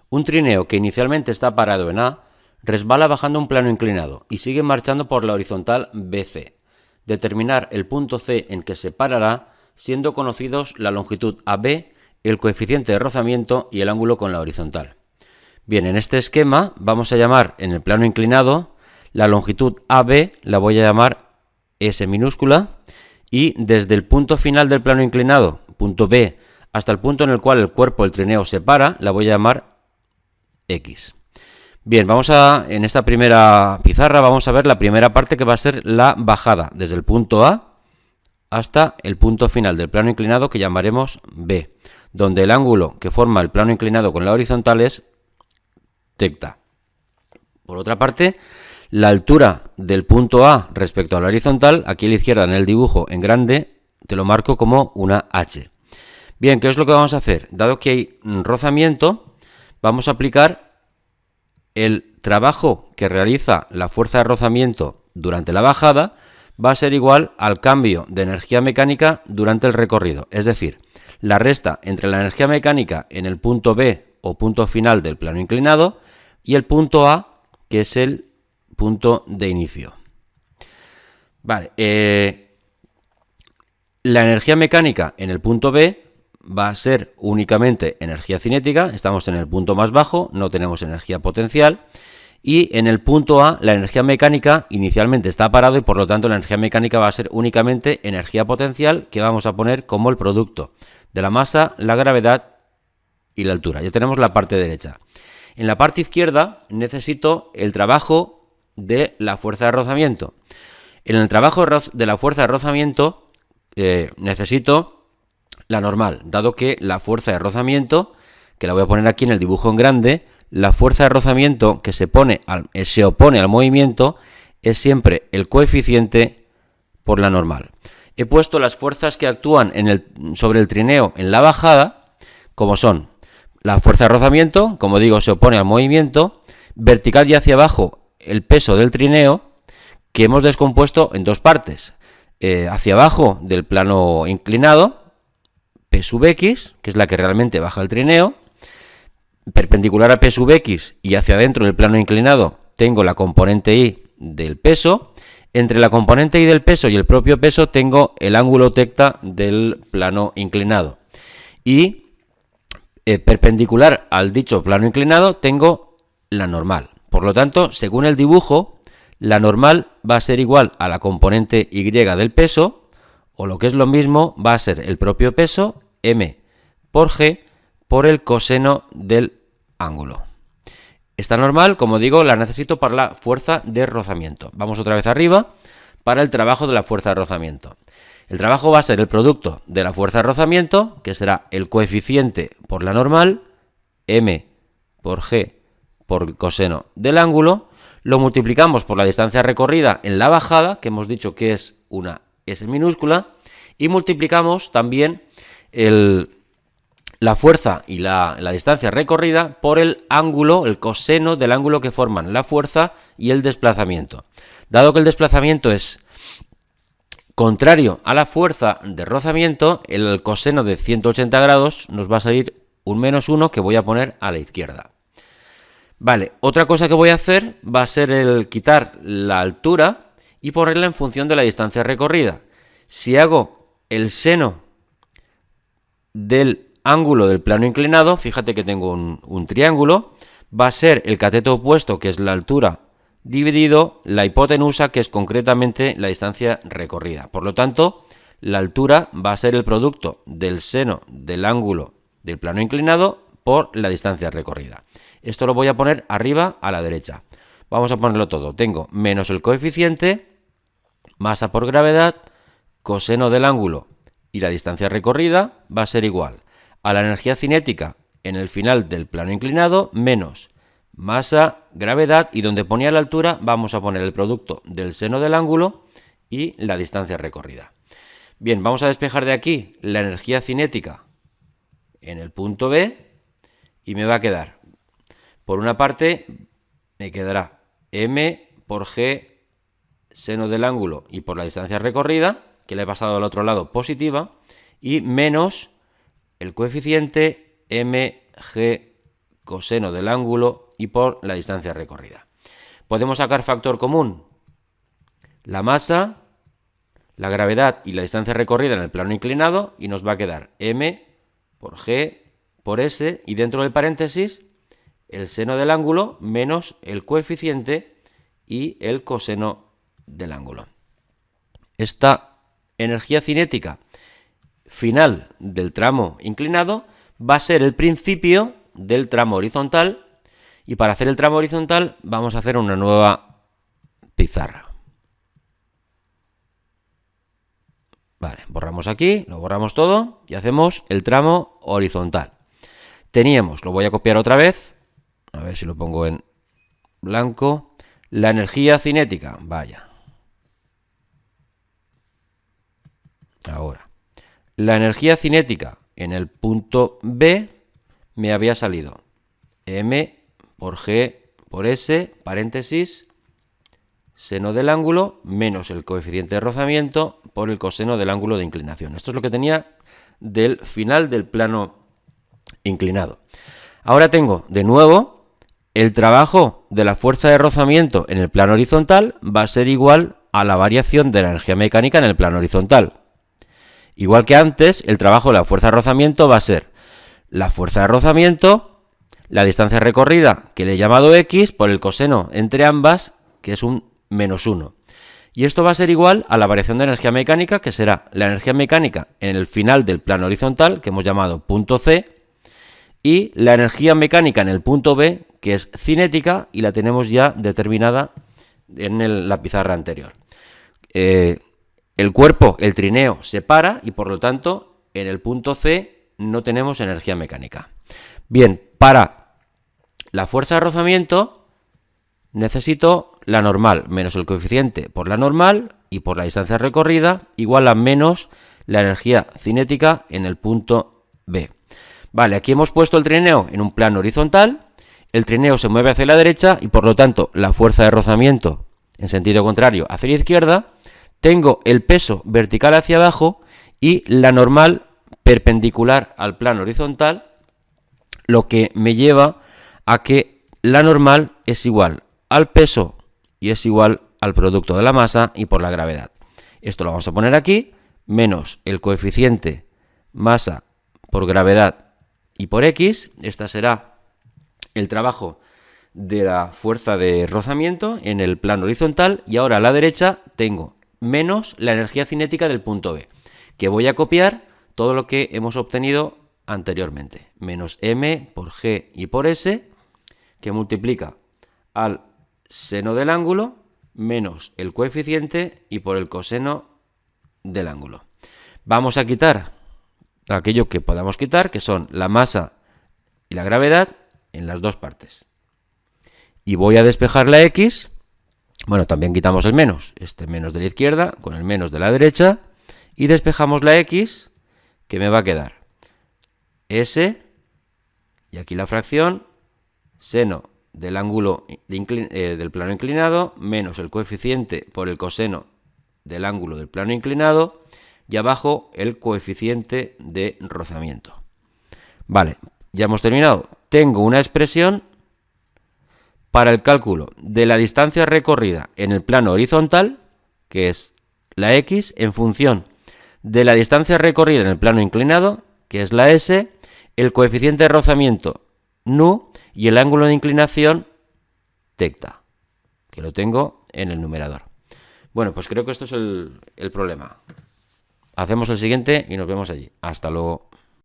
Un trineo que inicialmente está parado en A resbala bajando un plano inclinado y sigue marchando por la horizontal BC. Determinar el punto C en que se parará, siendo conocidos la longitud AB, el coeficiente de rozamiento y el ángulo con la horizontal. Bien, en este esquema vamos a llamar en el plano inclinado la longitud AB, la voy a llamar S minúscula, y desde el punto final del plano inclinado, punto B, hasta el punto en el cual el cuerpo del trineo se para, la voy a llamar X. Bien, en esta primera pizarra vamos a ver la primera parte que va a ser la bajada, desde el punto A hasta el punto final del plano inclinado que llamaremos B, donde el ángulo que forma el plano inclinado con la horizontal es θ. Por otra parte, la altura del punto A respecto a la horizontal, aquí a la izquierda en el dibujo en grande, te lo marco como una H. Bien, ¿qué es lo que vamos a hacer? Dado que hay rozamiento, vamos a aplicar el trabajo que realiza la fuerza de rozamiento durante la bajada, va a ser igual al cambio de energía mecánica durante el recorrido. Es decir, la resta entre la energía mecánica en el punto B o punto final del plano inclinado y el punto A, que es el punto de inicio. Vale, la energía mecánica en el punto B va a ser únicamente energía cinética, estamos en el punto más bajo, no tenemos energía potencial, y en el punto A la energía mecánica inicialmente está parado y por lo tanto la energía mecánica va a ser únicamente energía potencial, que vamos a poner como el producto de la masa, la gravedad y la altura. Ya tenemos la parte derecha. En la parte izquierda necesito el trabajo de la fuerza de rozamiento. En el trabajo de la fuerza de rozamiento necesito la normal, dado que la fuerza de rozamiento, que la voy a poner aquí en el dibujo en grande, la fuerza de rozamiento que se opone al movimiento es siempre el coeficiente por la normal. He puesto las fuerzas que actúan sobre el trineo en la bajada, como son la fuerza de rozamiento, como digo, se opone al movimiento, vertical y hacia abajo el peso del trineo, que hemos descompuesto en dos partes. Hacia abajo del plano inclinado, P sub X, que es la que realmente baja el trineo, perpendicular a P sub X y hacia adentro del plano inclinado tengo la componente Y del peso. Entre la componente Y del peso y el propio peso tengo el ángulo θ del plano inclinado. Y perpendicular al dicho plano inclinado tengo la normal. Por lo tanto, según el dibujo, la normal va a ser igual a la componente Y del peso, o lo que es lo mismo, va a ser el propio peso, m por g, por el coseno del ángulo. Esta normal, como digo, la necesito para la fuerza de rozamiento. Vamos otra vez arriba para el trabajo de la fuerza de rozamiento. El trabajo va a ser el producto de la fuerza de rozamiento, que será el coeficiente por la normal, m por g por el coseno del ángulo, lo multiplicamos por la distancia recorrida en la bajada, que hemos dicho que es una S minúscula, y multiplicamos también la fuerza y la distancia recorrida por el ángulo, el coseno del ángulo que forman la fuerza y el desplazamiento. Dado que el desplazamiento es contrario a la fuerza de rozamiento, el coseno de 180 grados nos va a salir un menos 1 que voy a poner a la izquierda. Vale, otra cosa que voy a hacer va a ser el quitar la altura y ponerla en función de la distancia recorrida. Si hago el seno del ángulo del plano inclinado, fíjate que tengo un triángulo, va a ser el cateto opuesto, que es la altura, dividido la hipotenusa, que es concretamente la distancia recorrida. Por lo tanto, la altura va a ser el producto del seno del ángulo del plano inclinado por la distancia recorrida. Esto lo voy a poner arriba a la derecha. Vamos a ponerlo todo. Tengo menos el coeficiente, masa por gravedad, coseno del ángulo y la distancia recorrida va a ser igual a la energía cinética en el final del plano inclinado menos masa, gravedad, y donde ponía la altura vamos a poner el producto del seno del ángulo y la distancia recorrida. Bien, vamos a despejar de aquí la energía cinética en el punto B y me va a quedar, por una parte, me quedará m por g seno del ángulo y por la distancia recorrida, que le he pasado al otro lado positiva, y menos el coeficiente mg coseno del ángulo y por la distancia recorrida. Podemos sacar factor común. La masa, la gravedad y la distancia recorrida en el plano inclinado y nos va a quedar m por g por s y dentro del paréntesis el seno del ángulo menos el coeficiente y el coseno del ángulo. Esta energía cinética final del tramo inclinado va a ser el principio del tramo horizontal y para hacer el tramo horizontal vamos a hacer una nueva pizarra. Vale, borramos aquí, lo borramos todo y hacemos el tramo horizontal. Teníamos, lo voy a copiar otra vez, a ver si lo pongo en blanco, la energía cinética, vaya. Ahora, la energía cinética en el punto B me había salido m por g por s, paréntesis, seno del ángulo menos el coeficiente de rozamiento por el coseno del ángulo de inclinación. Esto es lo que tenía del final del plano inclinado. Ahora tengo de nuevo el trabajo de la fuerza de rozamiento en el plano horizontal va a ser igual a la variación de la energía mecánica en el plano horizontal. Igual que antes, el trabajo de la fuerza de rozamiento va a ser la fuerza de rozamiento, la distancia recorrida, que le he llamado x, por el coseno entre ambas, que es un -1. Y esto va a ser igual a la variación de energía mecánica, que será la energía mecánica en el final del plano horizontal, que hemos llamado punto C, y la energía mecánica en el punto B, que es cinética, y la tenemos ya determinada en la pizarra anterior. El cuerpo, el trineo, se para y por lo tanto en el punto C no tenemos energía mecánica. Bien, para la fuerza de rozamiento necesito la normal menos el coeficiente por la normal y por la distancia recorrida igual a menos la energía cinética en el punto B. Vale, aquí hemos puesto el trineo en un plano horizontal, el trineo se mueve hacia la derecha y por lo tanto la fuerza de rozamiento en sentido contrario hacia la izquierda, tengo el peso vertical hacia abajo y la normal perpendicular al plano horizontal, lo que me lleva a que la normal es igual al peso y es igual al producto de la masa y por la gravedad. Esto lo vamos a poner aquí, menos el coeficiente masa por gravedad y por x. Esta será el trabajo de la fuerza de rozamiento en el plano horizontal y ahora a la derecha tengo menos la energía cinética del punto B, que voy a copiar todo lo que hemos obtenido anteriormente, menos m por g y por s, que multiplica al seno del ángulo menos el coeficiente y por el coseno del ángulo. Vamos a quitar aquello que podamos quitar, que son la masa y la gravedad en las dos partes. Y voy a despejar la x. Bueno, también quitamos el menos, este menos de la izquierda con el menos de la derecha, y despejamos la x, que me va a quedar s, y aquí la fracción, seno del ángulo del plano inclinado, menos el coeficiente por el coseno del ángulo del plano inclinado, y abajo el coeficiente de rozamiento. Vale, ya hemos terminado. Tengo una expresión para el cálculo de la distancia recorrida en el plano horizontal, que es la x, en función de la distancia recorrida en el plano inclinado, que es la s, el coeficiente de rozamiento nu y el ángulo de inclinación tecta, que lo tengo en el numerador. Bueno, pues creo que esto es el problema. Hacemos el siguiente y nos vemos allí. Hasta luego.